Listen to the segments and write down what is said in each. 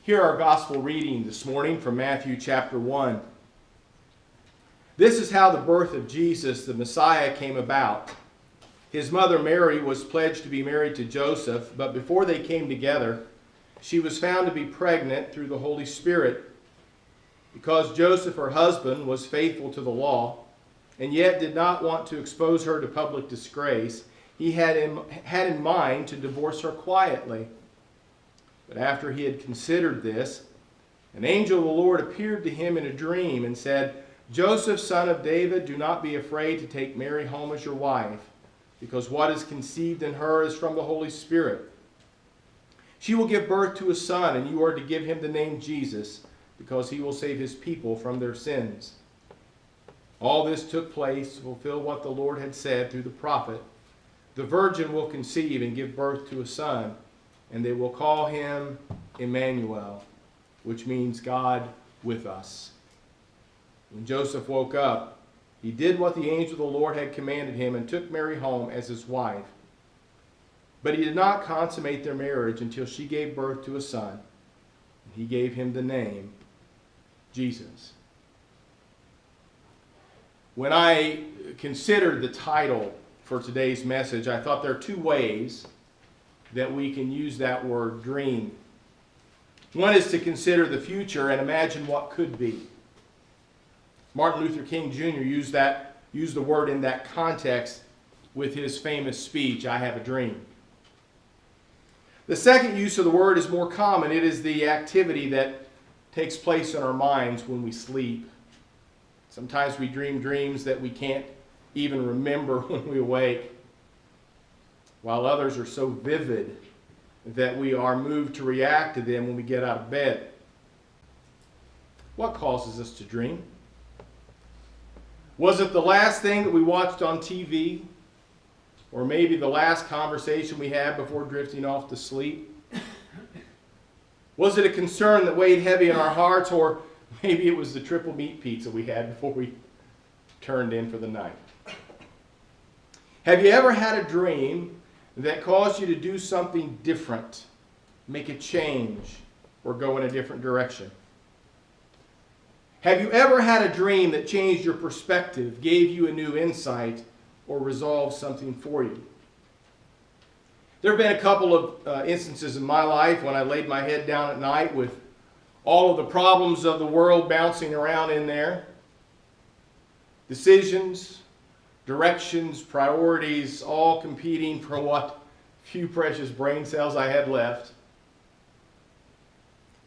Hear our gospel reading this morning from Matthew chapter 1. This is how the birth of Jesus, the Messiah, came about. His mother Mary was pledged to be married to Joseph, but before they came together, she was found to be pregnant through the Holy Spirit. Because Joseph, her husband, was faithful to the law, and yet did not want to expose her to public disgrace, he had in mind to divorce her quietly. But after he had considered this, an angel of the Lord appeared to him in a dream and said, "Joseph, son of David, do not be afraid to take Mary home as your wife, because what is conceived in her is from the Holy Spirit. She will give birth to a son, and you are to give him the name Jesus, because he will save his people from their sins." All this took place to fulfill what the Lord had said through the prophet. "The virgin will conceive and give birth to a son, and they will call him Emmanuel," which means God with us. When Joseph woke up, he did what the angel of the Lord had commanded him and took Mary home as his wife. But he did not consummate their marriage until she gave birth to a son, and he gave him the name Jesus. When I considered the title for today's message, I thought there are two ways that we can use that word dream. One is to consider the future and imagine what could be. Martin Luther King Jr. used the word in that context with his famous speech, "I Have a Dream." The second use of the word is more common. It is the activity that takes place in our minds when we sleep. Sometimes we dream dreams that we can't even remember when we awake, while others are so vivid that we are moved to react to them when we get out of bed. What causes us to dream? Was it the last thing that we watched on TV? Or maybe the last conversation we had before drifting off to sleep? Was it a concern that weighed heavy in our hearts? Or maybe it was the triple meat pizza we had before we turned in for the night? Have you ever had a dream that caused you to do something different, make a change, or go in a different direction? Have you ever had a dream that changed your perspective, gave you a new insight, or resolved something for you? There have been a couple of instances in my life when I laid my head down at night with all of the problems of the world bouncing around in there. Decisions, directions, priorities, all competing for what few precious brain cells I had left.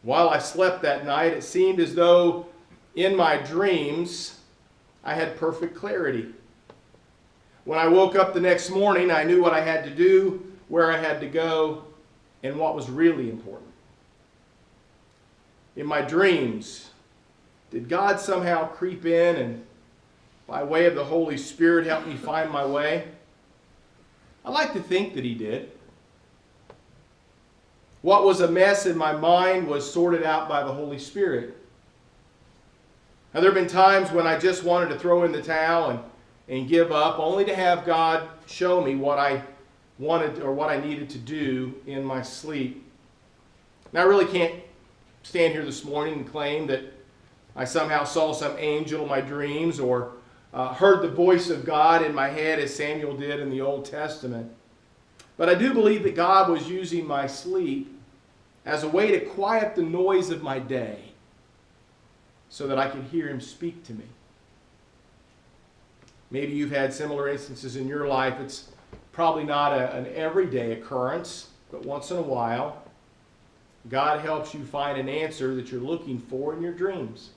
While I slept that night, it seemed as though in my dreams I had perfect clarity. When I woke up the next morning, I knew what I had to do, where I had to go, and what was really important. In my dreams, did God somehow creep in and, by way of the Holy Spirit, help me find my way? I like to think that He did. What was a mess in my mind was sorted out by the Holy Spirit. Now, there have been times when I just wanted to throw in the towel and give up, only to have God show me what I wanted or what I needed to do in my sleep. Now, I really can't stand here this morning and claim that I somehow saw some angel in my dreams or heard the voice of God in my head as Samuel did in the Old Testament. But I do believe that God was using my sleep as a way to quiet the noise of my day so that I could hear Him speak to me. Maybe you've had similar instances in your life. It's probably not an everyday occurrence, but once in a while, God helps you find an answer that you're looking for in your dreams.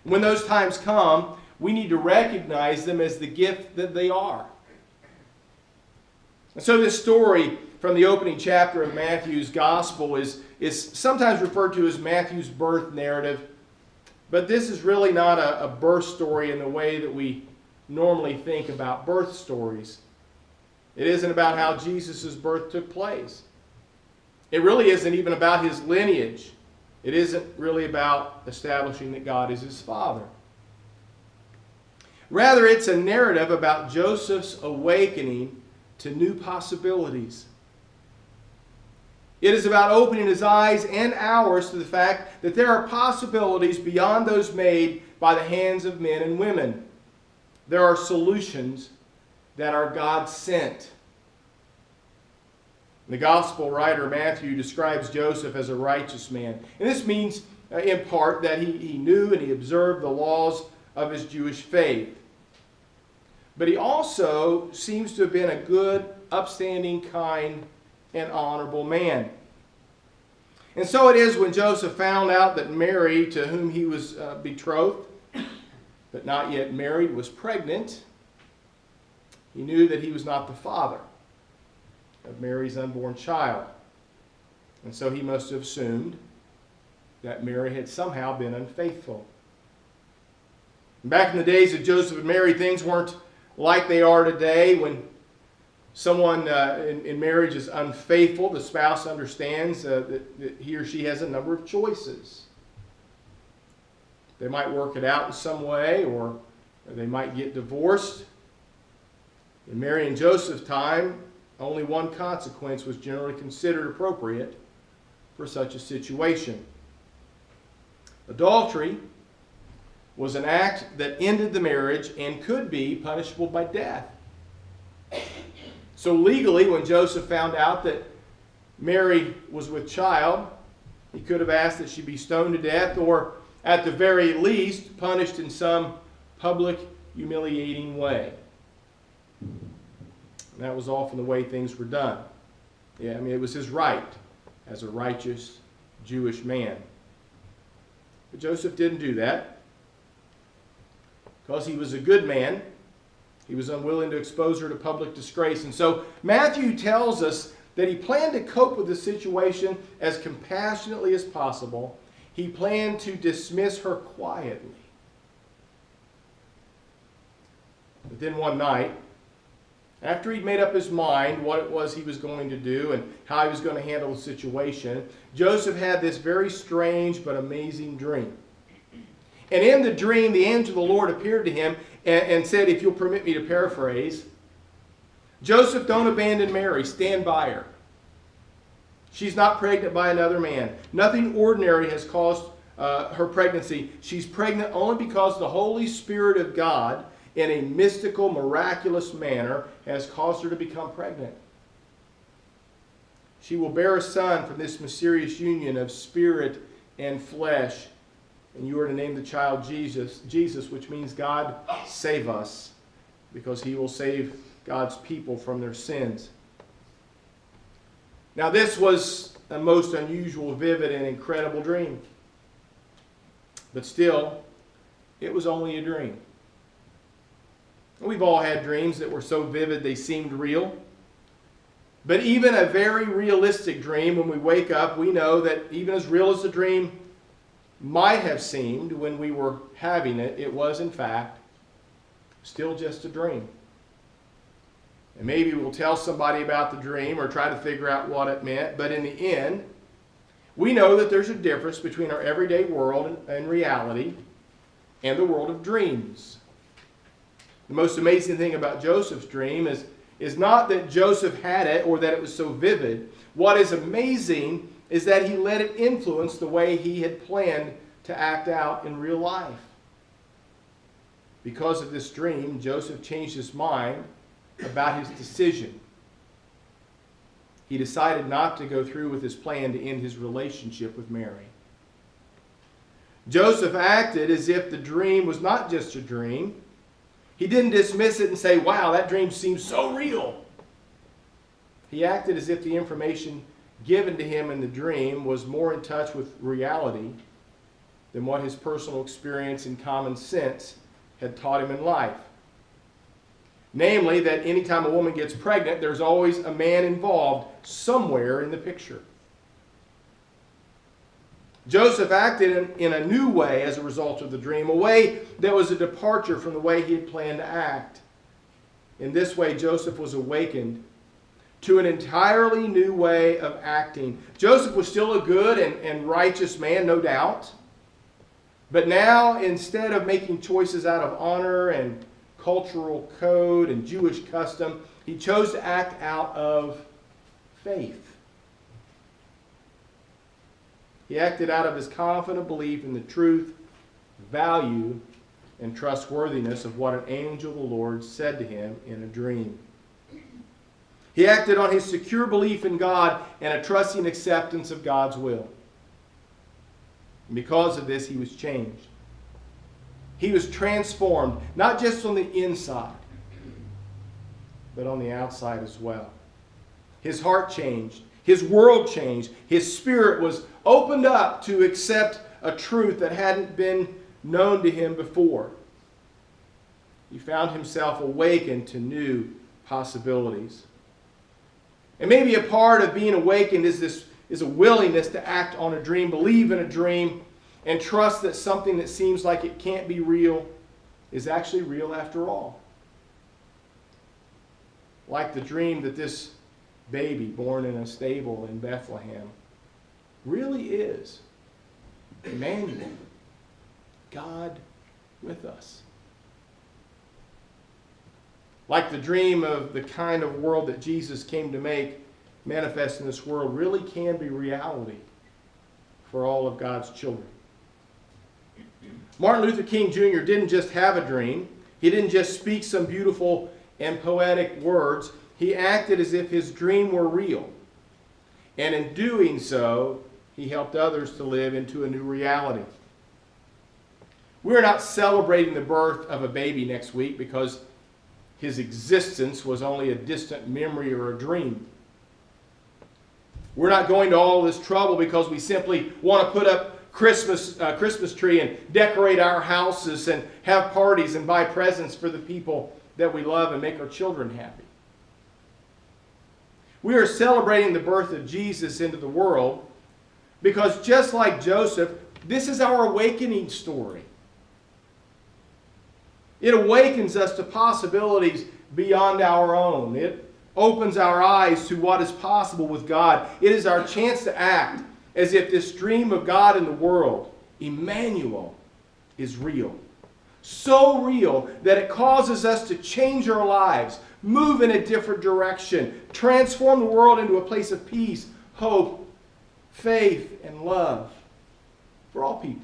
When those times come, we need to recognize them as the gift that they are. And so this story from the opening chapter of Matthew's Gospel is sometimes referred to as Matthew's birth narrative. But this is really not a birth story in the way that we normally think about birth stories. It isn't about how Jesus' birth took place. It really isn't even about His lineage. It isn't really about establishing that God is His Father. Rather, it's a narrative about Joseph's awakening to new possibilities. It is about opening his eyes and ours to the fact that there are possibilities beyond those made by the hands of men and women. There are solutions that are God-sent. The gospel writer Matthew describes Joseph as a righteous man. And this means, in part, that he knew and he observed the laws of his Jewish faith. But he also seems to have been a good, upstanding, kind, and honorable man. And so it is when Joseph found out that Mary, to whom he was betrothed, but not yet married, was pregnant, he knew that he was not the father of Mary's unborn child. And so he must have assumed that Mary had somehow been unfaithful. Back in the days of Joseph and Mary, things weren't like they are today. When someone in marriage is unfaithful, the spouse understands that he or she has a number of choices. They might work it out in some way, or they might get divorced. In Mary and Joseph's time, only one consequence was generally considered appropriate for such a situation. Adultery was an act that ended the marriage and could be punishable by death. So legally, when Joseph found out that Mary was with child, he could have asked that she be stoned to death, or at the very least punished in some public humiliating way. And that was often the way things were done. Yeah, I mean, it was his right as a righteous Jewish man. But Joseph didn't do that. Because he was a good man, he was unwilling to expose her to public disgrace. And so Matthew tells us that he planned to cope with the situation as compassionately as possible. He planned to dismiss her quietly. But then one night, after he'd made up his mind what it was he was going to do and how he was going to handle the situation, Joseph had this very strange but amazing dream. And in the dream, the angel of the Lord appeared to him and said, if you'll permit me to paraphrase, Joseph, don't abandon Mary. Stand by her. She's not pregnant by another man. Nothing ordinary has caused her pregnancy. She's pregnant only because the Holy Spirit of God, in a mystical, miraculous manner, has caused her to become pregnant. She will bear a son from this mysterious union of spirit and flesh. And you are to name the child Jesus, which means God save us, because he will save God's people from their sins. Now this was a most unusual, vivid, and incredible dream. But still, it was only a dream. We've all had dreams that were so vivid they seemed real. But even a very realistic dream, when we wake up, we know that even as real as the dream might have seemed when we were having it, it was in fact still just a dream. And maybe we'll tell somebody about the dream or try to figure out what it meant, but in the end, we know that there's a difference between our everyday world and reality and the world of dreams. The most amazing thing about Joseph's dream is not that Joseph had it or that it was so vivid. What is amazing is that he let it influence the way he had planned to act out in real life. Because of this dream, Joseph changed his mind about his decision. He decided not to go through with his plan to end his relationship with Mary. Joseph acted as if the dream was not just a dream. He didn't dismiss it and say, wow, that dream seems so real. He acted as if the information given to him in the dream was more in touch with reality than what his personal experience and common sense had taught him in life. Namely, that anytime a woman gets pregnant, there's always a man involved somewhere in the picture. Joseph acted in a new way as a result of the dream, a way that was a departure from the way he had planned to act. In this way, Joseph was awakened to an entirely new way of acting. Joseph was still a good and righteous man, no doubt. But now, instead of making choices out of honor and cultural code and Jewish custom, he chose to act out of faith. He acted out of his confident belief in the truth, value, and trustworthiness of what an angel of the Lord said to him in a dream. He acted on his secure belief in God and a trusting acceptance of God's will. And because of this, he was changed. He was transformed, not just on the inside, but on the outside as well. His heart changed. His world changed. His spirit was opened up to accept a truth that hadn't been known to him before. He found himself awakened to new possibilities. And maybe a part of being awakened is a willingness to act on a dream, believe in a dream, and trust that something that seems like it can't be real is actually real after all. Like the dream that this baby born in a stable in Bethlehem really is Emmanuel, God with us. Like the dream of the kind of world that Jesus came to make manifest in this world really can be reality for all of God's children. Martin Luther King Jr. didn't just have a dream. He didn't just speak some beautiful and poetic words. He acted as if his dream were real. And in doing so, he helped others to live into a new reality. We're not celebrating the birth of a baby next week because his existence was only a distant memory or a dream. We're not going to all this trouble because we simply want to put up Christmas tree and decorate our houses and have parties and buy presents for the people that we love and make our children happy. We are celebrating the birth of Jesus into the world because just like Joseph, this is our awakening story. It awakens us to possibilities beyond our own. It opens our eyes to what is possible with God. It is our chance to act as if this dream of God in the world, Emmanuel, is real. So real that it causes us to change our lives, move in a different direction, transform the world into a place of peace, hope, faith, and love for all people.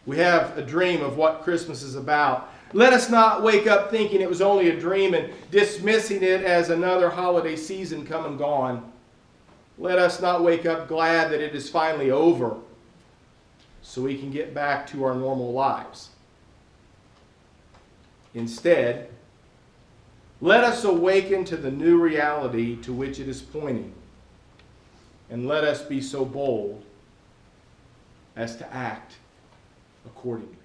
We have a dream of what Christmas is about. Let us not wake up thinking it was only a dream and dismissing it as another holiday season come and gone. Let us not wake up glad that it is finally over so we can get back to our normal lives. Instead, let us awaken to the new reality to which it is pointing. And let us be so bold as to act accordingly.